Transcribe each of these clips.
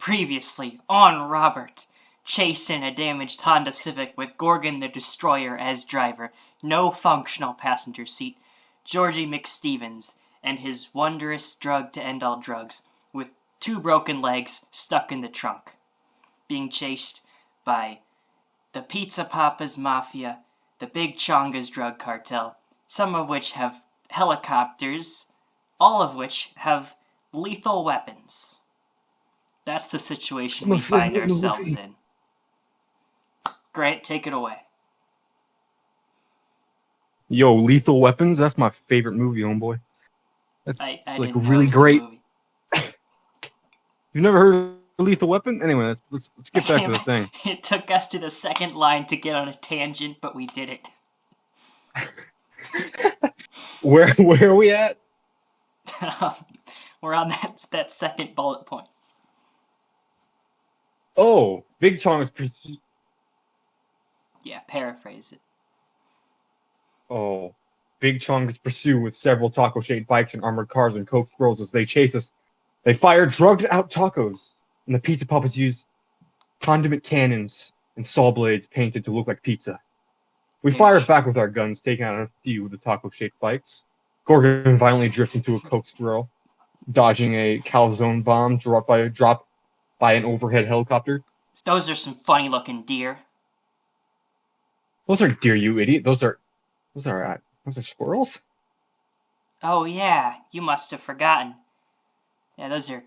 Previously on Robert, chasing a damaged Honda Civic with Gorgon the Destroyer as driver, no functional passenger seat, Georgie McStevens and his wondrous drug to end all drugs, with 2 broken legs stuck in the trunk, being chased by the Pizza Papa's Mafia, the Big Chonga's drug cartel, some of which have helicopters, all of which have lethal weapons. That's the situation we find ourselves in. Grant, take it away. Yo, Lethal Weapons, that's my favorite movie, homeboy. It's like really great. You've never heard of Lethal Weapon? Anyway, let's get back to the thing. It took us to the second line to get on a tangent, but we did it. Where are we at? We're on that second bullet point. Oh, Big Chong is... Yeah, paraphrase it. Oh, Big Chong is pursued with several taco-shaped bikes and armored cars and coke squirrels as they chase us. They fire drugged-out tacos, and the Pizza Papas use condiment cannons and saw blades painted to look like pizza. We fire back with our guns, taking out a few of the taco-shaped bikes. Gorgon violently drifts into a coke squirrel, dodging a calzone bomb dropped by an overhead helicopter. Those are some funny-looking deer. Those are deer, you idiot. Those are squirrels? Oh yeah, you must have forgotten. Yeah, those are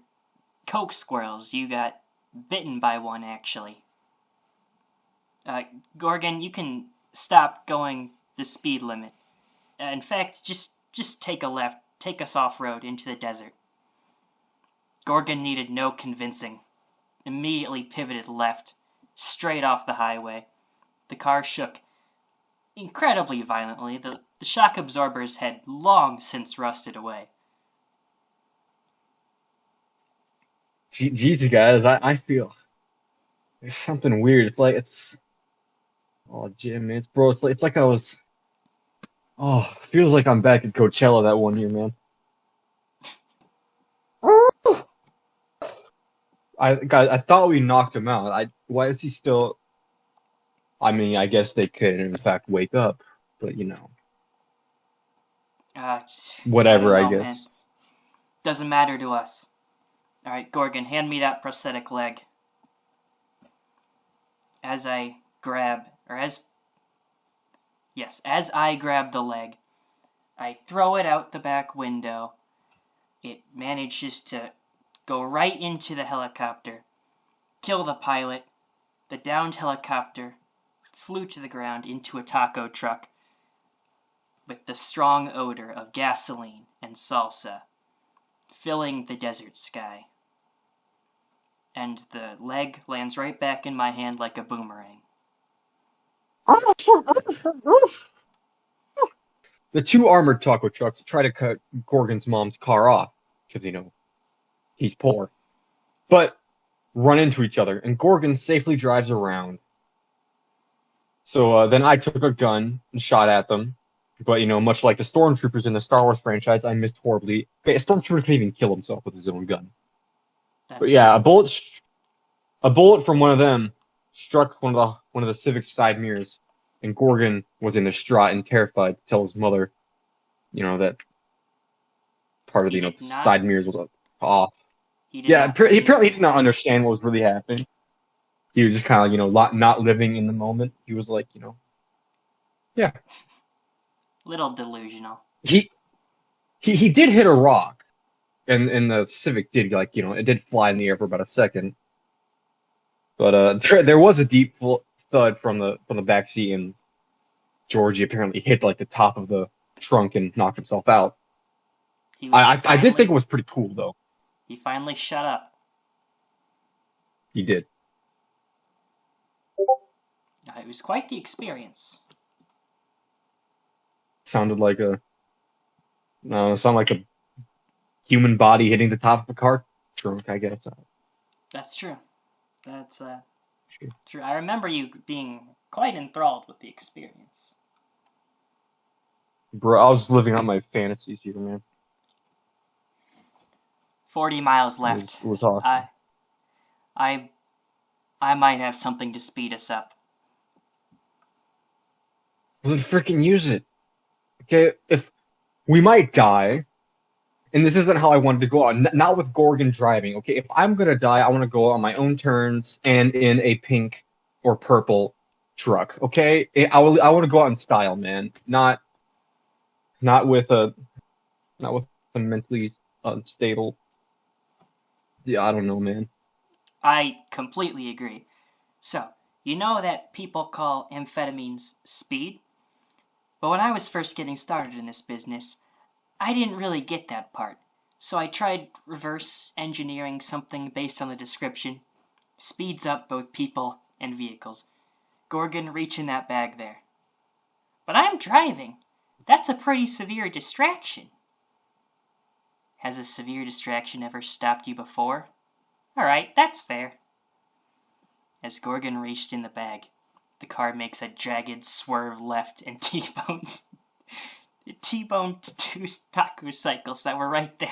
coke squirrels. You got bitten by one, actually. Gorgon, you can stop going the speed limit. In fact, just take a left. Take us off-road into the desert. Gorgon needed no convincing. Immediately pivoted left, straight off the highway. The car shook incredibly violently. The shock absorbers had long since rusted away. Jesus, guys, I feel there's something weird. Oh, Jim, it's like I was. Oh, feels like I'm back at Coachella that one year, man. I thought we knocked him out. Why is he still? I mean, I guess they could, in fact, wake up, but whatever, I guess. Man. Doesn't matter to us. All right, Gorgon, hand me that prosthetic leg. As I grab the leg, I throw it out the back window. It manages to go right into the helicopter, kill the pilot. The downed helicopter flew to the ground into a taco truck with the strong odor of gasoline and salsa filling the desert sky. And the leg lands right back in my hand like a boomerang. The 2 armored taco trucks try to cut Gorgon's mom's car off, because, he's poor, but run into each other, and Gorgon safely drives around. So then I took a gun and shot at them, but, much like the stormtroopers in the Star Wars franchise, I missed horribly. Okay, a stormtrooper can even kill himself with his own gun. But yeah, a bullet from one of them struck one of the Civic's side mirrors, and Gorgon was in distraught and terrified to tell his mother, that part of the side mirrors was off. He apparently did not understand what was really happening. He was just kind of not living in the moment. He was like, yeah. Little delusional. He did hit a rock. And the Civic did, it did fly in the air for about a second. But there was a deep thud from the back seat, and Georgie apparently hit the top of the trunk and knocked himself out. I did think it was pretty cool, though. He finally shut up. He did. It was quite the experience. Sounded like a human body hitting the top of a car trunk, I guess. That's true. That's true. I remember you being quite enthralled with the experience. Bro, I was living out my fantasies here, man. 40 miles left. It was awesome. I might have something to speed us up. Well, then freaking use it. Okay, if we might die, and this isn't how I wanted to go out, not with Gorgon driving. Okay, if I'm gonna die, I want to go on my own terms and in a pink or purple truck. Okay, I want to go out in style, man. Not with a mentally unstable. Yeah, I don't know, man. I completely agree. So, you know that people call amphetamines speed? But when I was first getting started in this business, I didn't really get that part. So I tried reverse engineering something based on the description. Speeds up both people and vehicles. Gorgon, reach in that bag there. But I'm driving. That's a pretty severe distraction. Has a severe distraction ever stopped you before? Alright, that's fair. As Gorgon reached in the bag, the car makes a jagged swerve left and T-boned two taco cycles that were right there.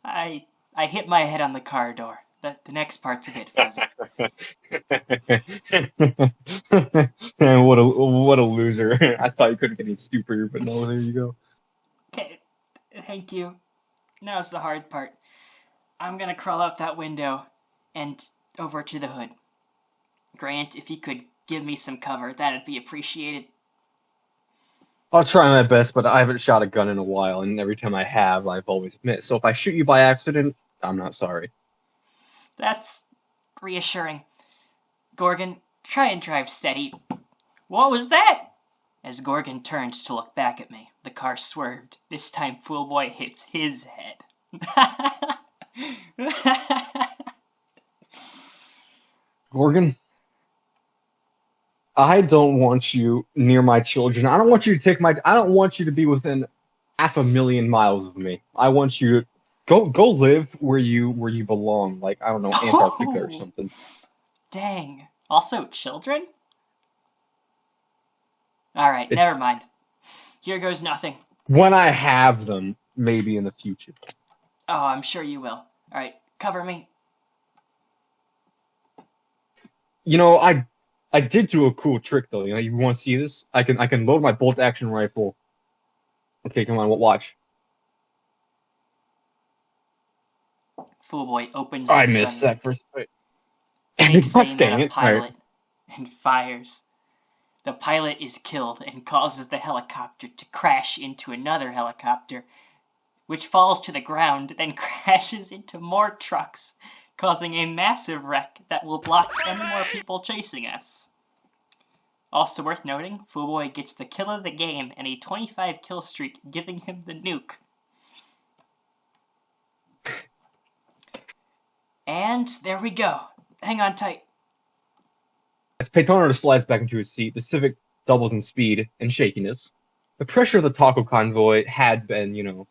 I hit my head on the car door. The next part's a bit fuzzy. What a loser. I thought you couldn't get any stupider, but no, there you go. Okay, thank you. Now's the hard part. I'm gonna crawl out that window and over to the hood. Grant, if you could give me some cover, that'd be appreciated. I'll try my best, but I haven't shot a gun in a while, and every time I have, I've always missed. So if I shoot you by accident, I'm not sorry. That's reassuring. Gorgon, try and drive steady. What was that? As Gorgon turned to look back at me, the car swerved. This time Foolboy hits his head. Gorgon, I don't want you near my children. I don't want you to I don't want you to be within 500,000 miles of me. I want you to go live where you belong, like, I don't know, Antarctica or something. Dang. Also children? Alright, never mind. Here goes nothing. When I have them, maybe in the future. Oh, I'm sure you will. Alright, cover me. You know, I did do a cool trick though. You know, you want to see this? I can load my bolt action rifle. Okay, come on, watch. Foolboy opens I missed that first. Takes Dang aim at a it! pilot Right. and fires. The pilot is killed and causes the helicopter to crash into another helicopter, which falls to the ground, then crashes into more trucks, causing a massive wreck that will block any more people chasing us. Also worth noting, Foolboy gets the kill of the game and a 25 kill streak, giving him the nuke. And there we go. Hang on tight. As Peytono slides back into his seat, the Civic doubles in speed and shakiness. The pressure of the taco convoy had been,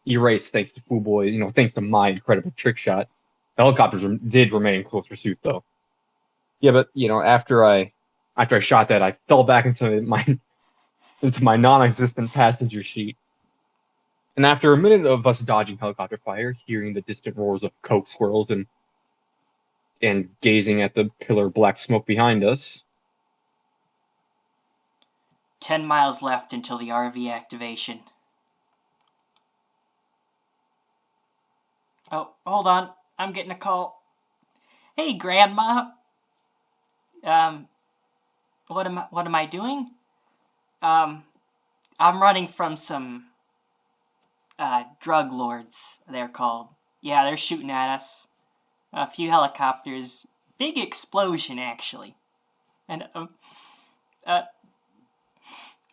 erased thanks to Foolboy, thanks to my incredible trick shot. The helicopters did remain in close pursuit, though. Yeah, but, after I shot that, I fell back into my non-existent passenger seat. And after a minute of us dodging helicopter fire, hearing the distant roars of coke squirrels and gazing at the pillar of black smoke behind us. 10 miles left until the RV activation. Oh, hold on. I'm getting a call. Hey, Grandma. What am I doing? I'm running from some drug lords, they're called. Yeah, they're shooting at us. A few helicopters. Big explosion, actually. And,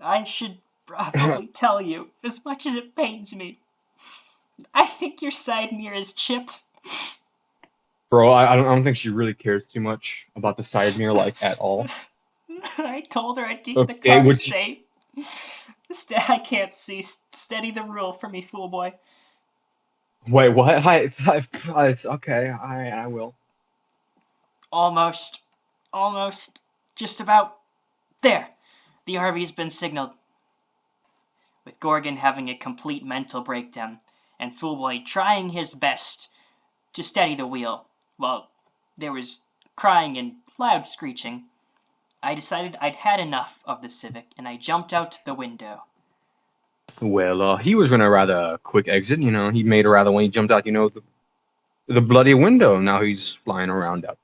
I should probably tell you, as much as it pains me, I think your side mirror is chipped. Bro, I don't think she really cares too much about the side mirror, at all. I told her I'd keep the car safe. I can't see. Steady the rule for me, Foolboy. Wait, what? Okay, I will. Almost. Just about. There. The RV's been signaled. With Gorgon having a complete mental breakdown, and Foolboy trying his best to steady the wheel, while there was crying and loud screeching, I decided I'd had enough of the Civic, and I jumped out the window. Well, he was going to rather quick exit, he made a rather when he jumped out, the bloody window. Now he's flying around out.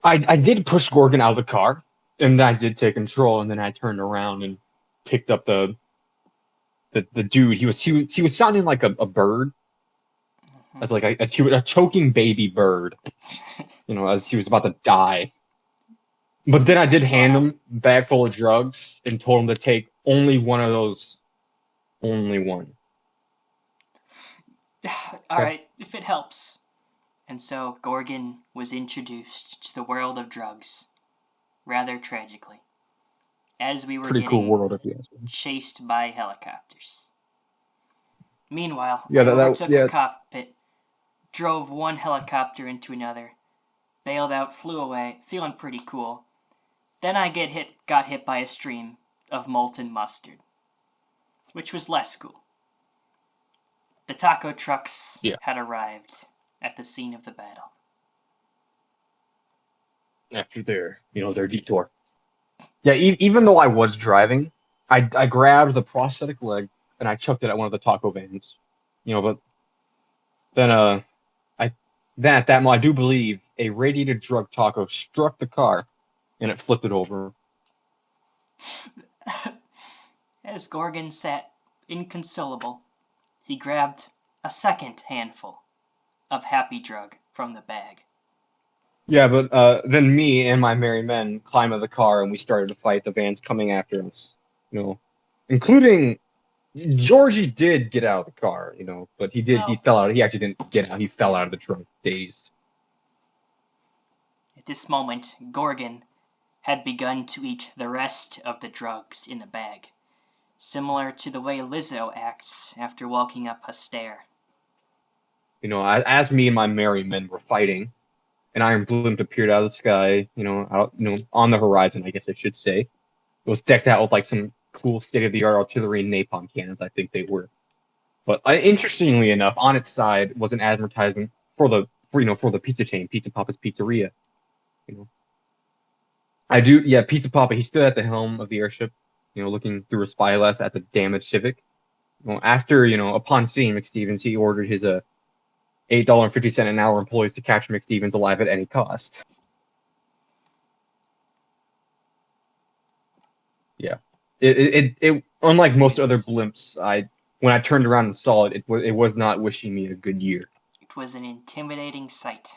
I did push Gorgon out of the car, and I did take control, and then I turned around and picked up the dude. He was sounding like a bird, as like a choking baby bird, as he was about to die. But then I did hand him a bag full of drugs and told him to take only one of those. Only one. Alright, if it helps. And so Gorgon was introduced to the world of drugs, rather tragically, as we were Pretty getting cool world, if you ask me. chased by helicopters. Meanwhile, Yeah, I overtook a cockpit, drove one helicopter into another, bailed out, flew away, feeling pretty cool. Then I got hit by a stream of molten mustard, which was less cool. The taco trucks had arrived at the scene of the battle. After their detour. Yeah, even though I was driving, I grabbed the prosthetic leg and I chucked it at one of the taco vans. But then at that moment, I do believe a radiated drug taco struck the car and it flipped it over. As Gorgon sat inconsolable, he grabbed a second handful of happy drug from the bag. Yeah, but then me and my merry men climbed out of the car and we started to fight the vans coming after us. Including Georgie did get out of the car, but he fell out. He actually didn't get out. He fell out of the trunk, dazed. At this moment, Gorgon had begun to eat the rest of the drugs in the bag, similar to the way Lizzo acts after walking up a stair. As me and my merry men were fighting, an iron blimp appeared out of the sky, on the horizon, I guess I should say. It was decked out with like some cool state-of-the-art artillery and napalm cannons, I think they were. But interestingly enough, on its side was an advertisement for the pizza chain, Pizza Papa's Pizzeria. Pizza Papa, he stood at the helm of the airship, looking through a spyglass at the damaged Civic. After, upon seeing McStevens, he ordered his $8.50 an hour employees to capture McStevens alive at any cost. Yeah. It unlike most other blimps, when I turned around and saw it, it was not wishing me a good year. It was an intimidating sight.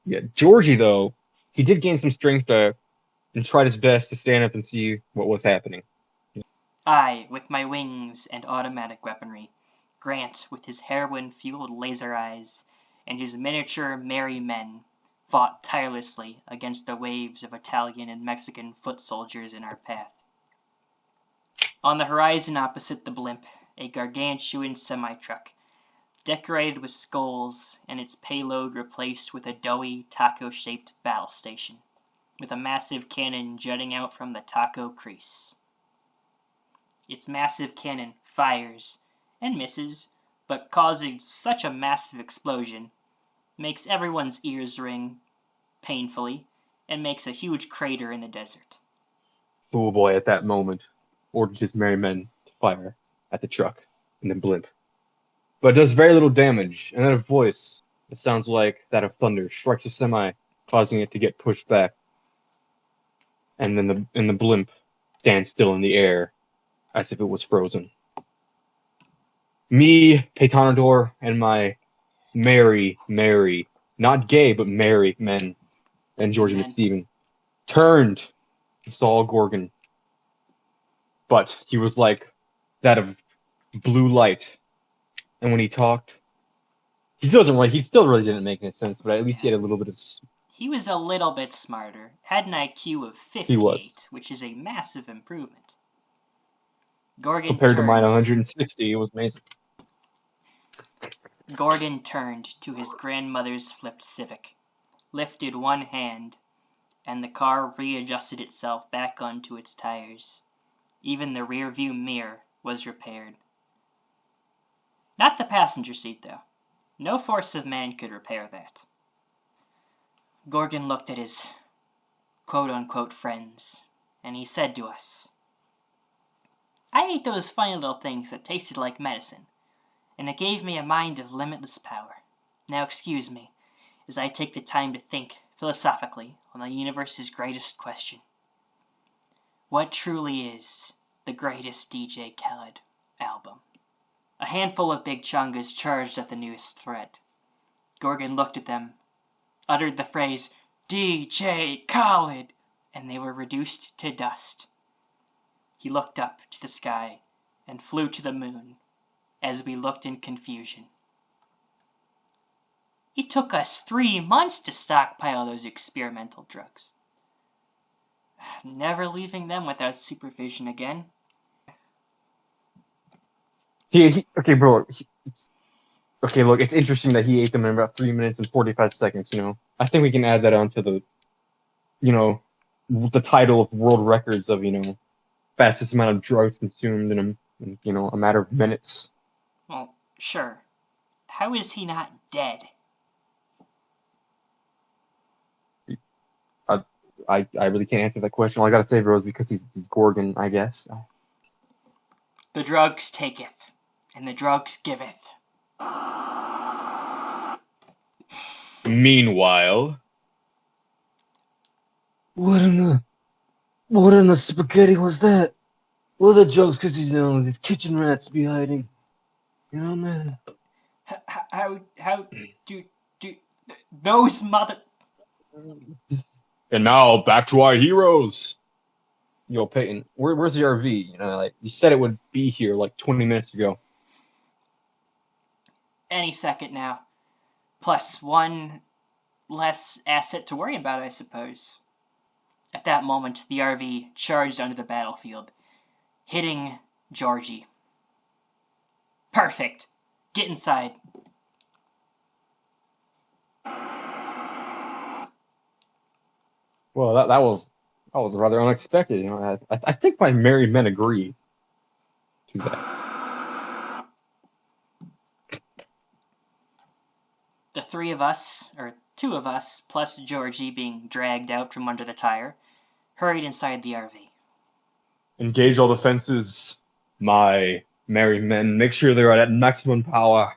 Yeah, Georgie, though, he did gain some strength and tried his best to stand up and see what was happening. I, with my wings and automatic weaponry, Grant, with his heroin-fueled laser eyes, and his miniature merry men, fought tirelessly against the waves of Italian and Mexican foot soldiers in our path. On the horizon opposite the blimp, a gargantuan semi-truck, decorated with skulls and its payload replaced with a doughy, taco-shaped battle station, with a massive cannon jutting out from the taco crease. Its massive cannon fires and misses, but causing such a massive explosion, makes everyone's ears ring painfully, and makes a huge crater in the desert. Foolboy at that moment ordered his merry men to fire at the truck and then blimp. But it does very little damage, and then a voice that sounds like that of thunder strikes the semi, causing it to get pushed back. And then the blimp stands still in the air, as if it was frozen. Me, Peytonador, and my merry, not gay, but merry men, and Georgie McStevens, turned and saw Gorgon. But he was like that of blue light. And when he talked, he still really didn't make any sense, but at least he had a little bit of... He was a little bit smarter, had an IQ of 58, which is a massive improvement. Gorgon compared to mine 160, it was amazing. Gorgon turned to his grandmother's flipped Civic, lifted one hand, and the car readjusted itself back onto its tires. Even the rear-view mirror was repaired. Not the passenger seat, though. No force of man could repair that. Gorgon looked at his quote-unquote friends, and he said to us, I ate those funny little things that tasted like medicine, and it gave me a mind of limitless power. Now excuse me, as I take the time to think philosophically on the universe's greatest question. What truly is the greatest DJ Khaled album? A handful of big chungas charged at the newest threat. Gorgon looked at them, uttered the phrase, DJ Khaled, and they were reduced to dust. He looked up to the sky and flew to the moon as we looked in confusion. It took us 3 months to stockpile those experimental drugs. Never leaving them without supervision again. Okay, bro. Okay, look, it's interesting that he ate them in about 3 minutes and 45 seconds, I think we can add that onto the, the title of world records of, fastest amount of drugs consumed in a matter of minutes. Well, sure. How is he not dead? I really can't answer that question. All I gotta say, bro, is because he's Gorgon, I guess. The drugs taketh, and the drugs giveth. Meanwhile, what in the spaghetti was that? What are the drugs? Cause these kitchen rats be hiding. Man. How do those mother? And now back to our heroes. Yo, Peyton, where's the RV? You said it would be here like 20 minutes ago. Any second now. Plus 1 less asset to worry about, I suppose. At that moment, the RV charged onto the battlefield, hitting Georgie. Perfect. Get inside. Well, that was rather unexpected. I think my married men agree to that. The 3 of us, or 2 of us, plus Georgie being dragged out from under the tire, hurried inside the RV. Engage all defenses, my merry men. Make sure they're at maximum power.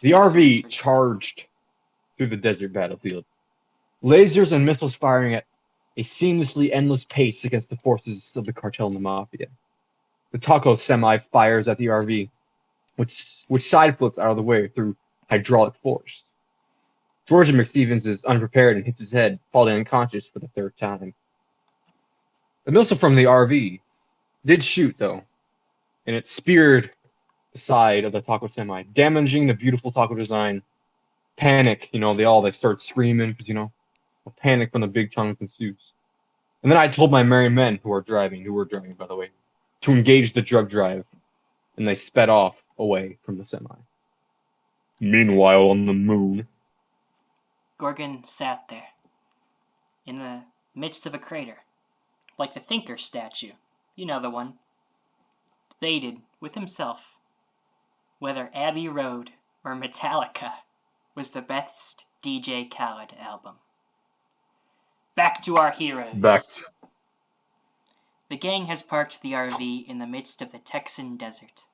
The RV charged through the desert battlefield. Lasers and missiles firing at a seamlessly endless pace against the forces of the cartel and the mafia. The taco semi fires at the RV, which side flips out of the way through hydraulic force. George McStevens is unprepared and hits his head, falling unconscious for the 3rd time. The missile from the RV did shoot, though, and it speared the side of the taco semi, damaging the beautiful taco design. Panic, they start screaming because, a panic from the big chunks ensues. And then I told my merry men who were driving, by the way, to engage the drug drive, and they sped off away from the semi. Meanwhile, on the moon, Gorgon sat there, in the midst of a crater, like the Thinker statue, the one, debated with himself whether Abbey Road or Metallica was the best DJ Khaled album. Back to our heroes. The gang has parked the RV in the midst of the Texan desert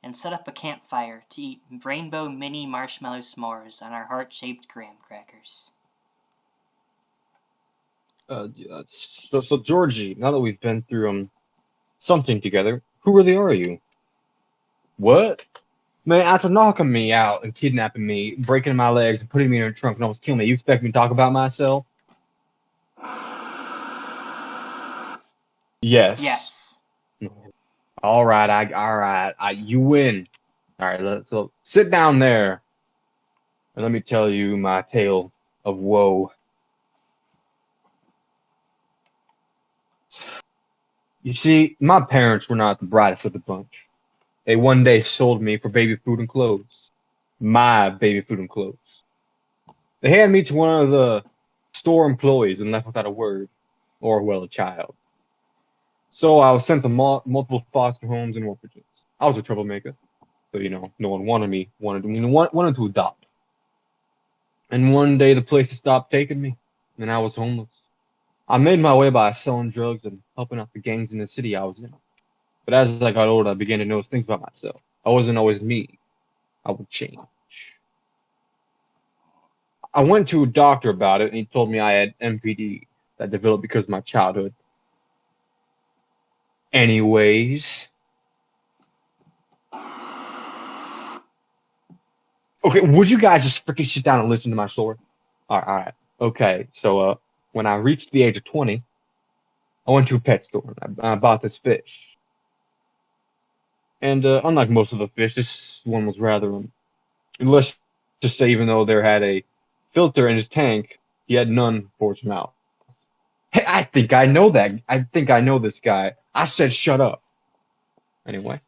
and set up a campfire to eat rainbow mini marshmallow s'mores on our heart-shaped graham crackers. So Georgie, now that we've been through something together, who really are you? What? Man, after knocking me out and kidnapping me, breaking my legs and putting me in a trunk and almost killing me, you expect me to talk about myself? Yes. All right. You win. All right, so sit down there and let me tell you my tale of woe. You see, my parents were not the brightest of the bunch. They one day sold me for baby food and clothes. My baby food and clothes. They handed me to one of the store employees and left without a word, or, well, a child. So I was sent to multiple foster homes and orphanages. I was a troublemaker. So, no one wanted to adopt. And one day the place stopped taking me, and I was homeless. I made my way by selling drugs and helping out the gangs in the city I was in. But as I got older, I began to notice things about myself. I wasn't always me. I would change. I went to a doctor about it, and he told me I had MPD that developed because of my childhood. Anyways. Okay, would you guys just freaking sit down and listen to my story? Alright. Okay, so when I reached the age of 20, I went to a pet store and I bought this fish. And unlike most of the fish, this one was rather, let's just say, even though there had a filter in his tank, he had none for his mouth. Hey, I think I know that. I think I know this guy. I said shut up. Anyway,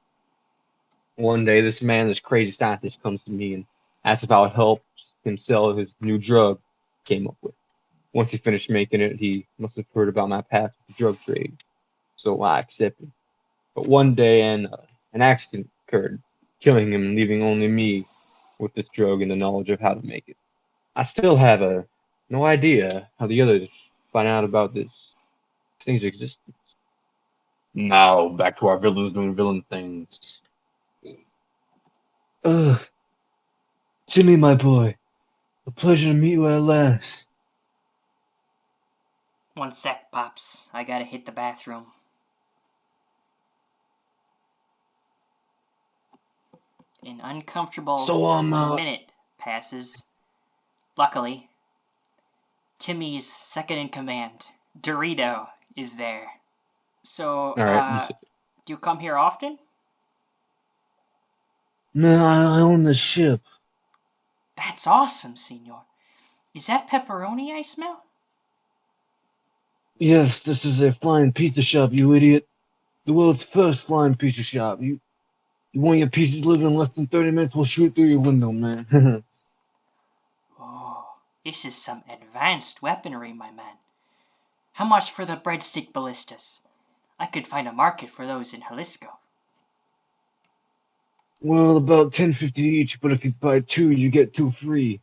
one day this crazy scientist comes to me and asks if I would help him sell his new drug he came up with. Once he finished making it, he must have heard about my past with the drug trade, so I accepted. But one day an accident occurred, killing him and leaving only me with this drug and the knowledge of how to make it. I still have no idea how the others find out about this thing's existence. Now, back to our villains doing villain things. Timmy, my boy. A pleasure to meet you at last. One sec, Pops. I gotta hit the bathroom. An uncomfortable minute passes. Luckily, Timmy's second in command, Dorito, is there. So, do you come here often? No, I own the ship. That's awesome, senor. Is that pepperoni I smell? Yes, this is a flying pizza shop, you idiot. The world's first flying pizza shop. You want your pizza delivered in less than 30 minutes, we'll shoot through your window, man. Oh, this is some advanced weaponry, my man. How much for the breadstick ballistas? I could find a market for those in Jalisco. Well, about $10.50 each, but if you buy 2, you get 2 free.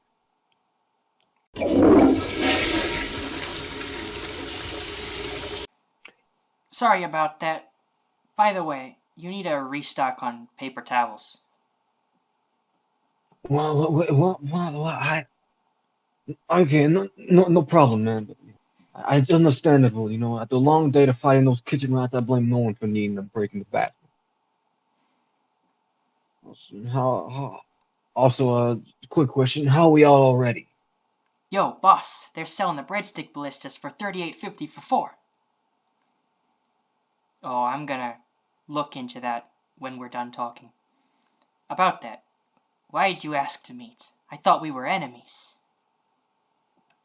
Sorry about that. By the way, you need a restock on paper towels. What? Okay, no problem, man. It's understandable, After a long day of fighting those kitchen rats, I blame no one for needing a break in the back. Also, quick question, how are we all already? Yo, boss, they're selling the breadstick ballistas for $38.50 for 4. Oh, I'm gonna look into that when we're done talking. About that, why did you ask to meet? I thought we were enemies.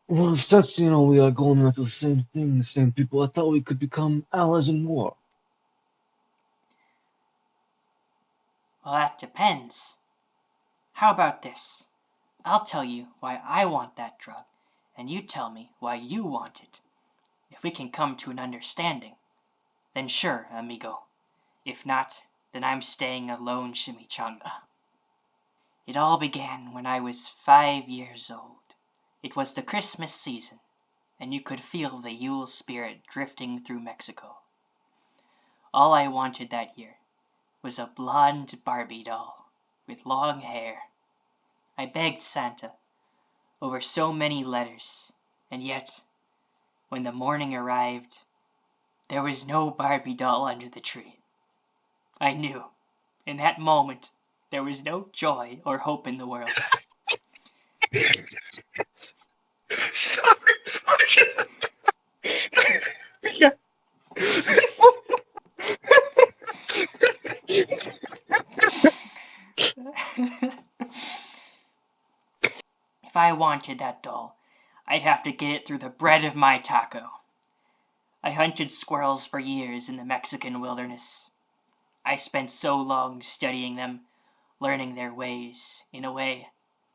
Well, since, we are going after the same thing, the same people, I thought we could become allies in war. Well, that depends. How about this? I'll tell you why I want that drug, and you tell me why you want it. If we can come to an understanding, then sure, amigo. If not, then I'm staying alone, chimichanga. It all began when I was 5 years old. It was the Christmas season, and you could feel the Yule spirit drifting through Mexico. All I wanted that year was a blonde Barbie doll with long hair. I begged Santa over so many letters, and yet, when the morning arrived, there was no Barbie doll under the tree. I knew, in that moment, there was no joy or hope in the world. Yeah. If I wanted that doll, I'd have to get it through the bread of my taco. I hunted squirrels for years in the Mexican wilderness. I spent so long studying them, learning their ways. In a way,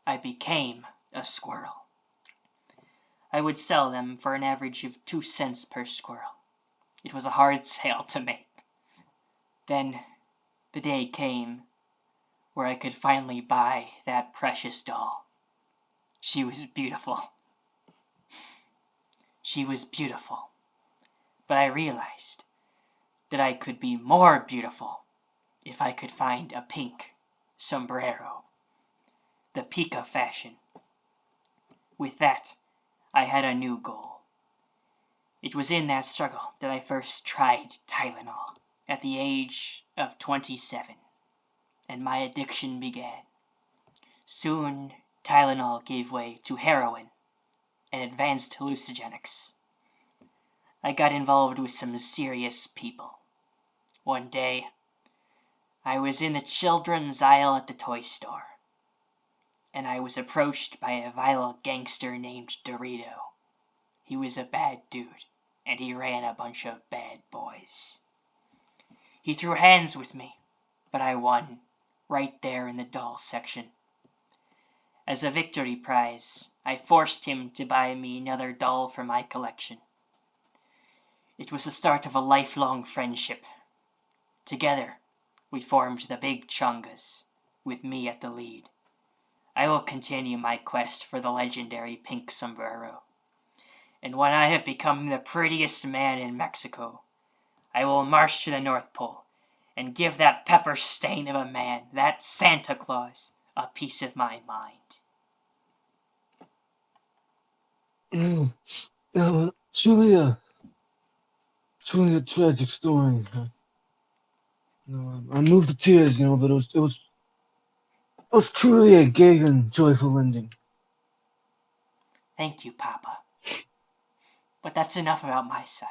I became a squirrel. I would sell them for an average of 2 cents per squirrel. It was a hard sale to make. Then, the day came where I could finally buy that precious doll. She was beautiful. She was beautiful. But I realized that I could be more beautiful if I could find a pink sombrero, the pica fashion. With that, I had a new goal. It was in that struggle that I first tried Tylenol at the age of 27, and my addiction began. Soon, Tylenol gave way to heroin and advanced hallucinogenics. I got involved with some serious people. One day, I was in the children's aisle at the toy store, and I was approached by a vile gangster named Dorito. He was a bad dude, and he ran a bunch of bad boys. He threw hands with me, but I won, right there in the doll section. As a victory prize, I forced him to buy me another doll for my collection. It was the start of a lifelong friendship. Together, we formed the Big Chungas, with me at the lead. I will continue my quest for the legendary pink sombrero. And when I have become the prettiest man in Mexico, I will march to the North Pole and give that pepper stain of a man, that Santa Claus, a piece of my mind. Truly a tragic story. I moved to tears, but it was truly a gay and joyful ending. Thank you, Papa. But that's enough about my side.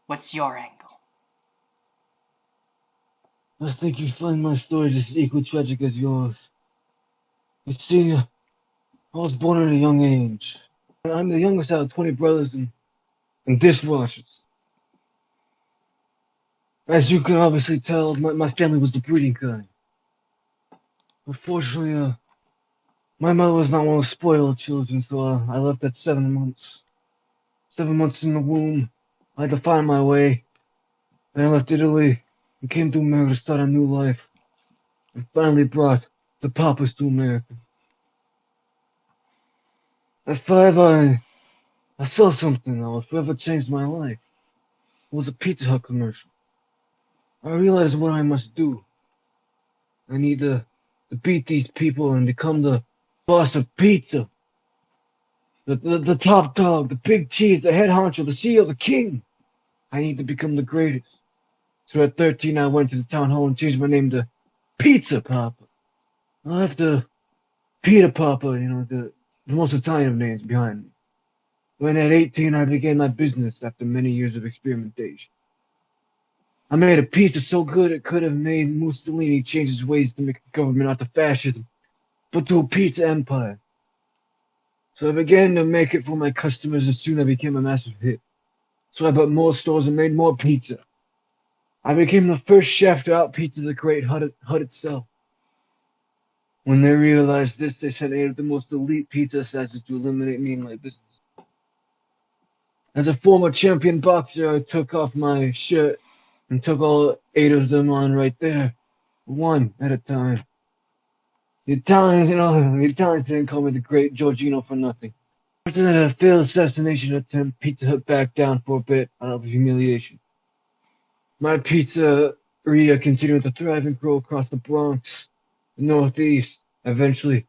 What's your angle? I think you find my story just equally tragic as yours. You see, I was born at a young age. I'm the youngest out of 20 brothers and dishwashers. As you can obviously tell, my family was the breeding kind. Unfortunately, my mother was not one of the spoiled children, so I left at 7 months. 7 months in the womb, I had to find my way. Then I left Italy and came to America to start a new life. And finally brought the Papas to America. At 5, I saw something that would forever change my life. It was a Pizza Hut commercial. I realized what I must do. I need to beat these people and become the boss of pizza. The top dog, the big cheese, the head honcho, the CEO, the king. I need to become the greatest. So at 13, I went to the town hall and changed my name to Pizza Papa. After Peter Papa, the most Italian of names behind me. When at 18, I began my business after many years of experimentation. I made a pizza so good it could have made Mussolini change his ways to make a government not to fascism, but to a pizza empire. So I began to make it for my customers and soon I became a massive hit. So I bought more stores and made more pizza. I became the first chef to out-pizza the great Hut itself. When they realized this, they sent 8 of the most elite pizza assassins to eliminate me in my business. As a former champion boxer, I took off my shirt and took all 8 of them on right there, one at a time. The Italians didn't call me the great Georgino for nothing. After that failed assassination attempt, Pizza Hut backed down for a bit out of humiliation. My pizzeria continued to thrive and grow across the Bronx, the Northeast, eventually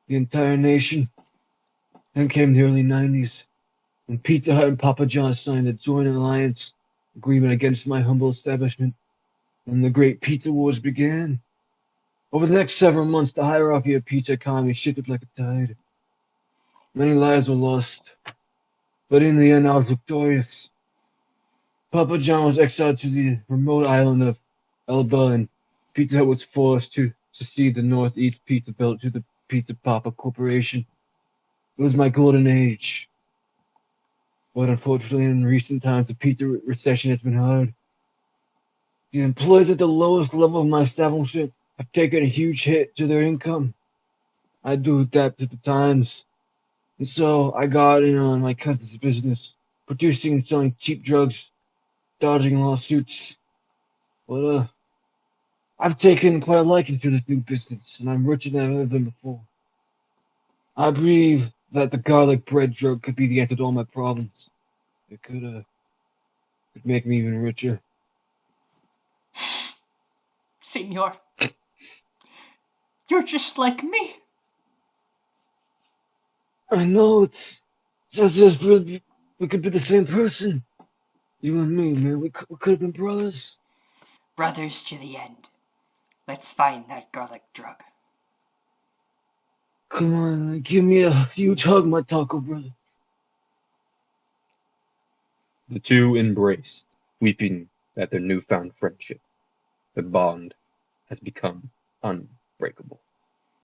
the entire nation. Then came the early 90s, when Pizza Hut and Papa John's signed a joint alliance agreement against my humble establishment, and the great pizza wars began. Over the next several months, the hierarchy of pizza economy shifted like a tide. Many lives were lost, but in the end I was victorious. Papa John was exiled to the remote island of Elba, and Pizza Hut was forced to secede the Northeast Pizza Belt to the Pizza Papa Corporation. It was my golden age. But unfortunately, in recent times, the pizza recession has been hard. The employees at the lowest level of my establishment have taken a huge hit to their income. I do adapt to the times. And so I got in on my cousin's business, producing and selling cheap drugs, dodging lawsuits. But I've taken quite a liking to this new business, and I'm richer than I've ever been before. I believe that the garlic bread drug could be the answer to all my problems. It could make me even richer. Senor, you're just like me. I know it's just as we could be the same person. You and me, man. We could have been brothers. Brothers to the end. Let's find that garlic drug. Come on, give me a huge hug, my taco brother. The two embraced, weeping at their newfound friendship. The bond has become unbreakable.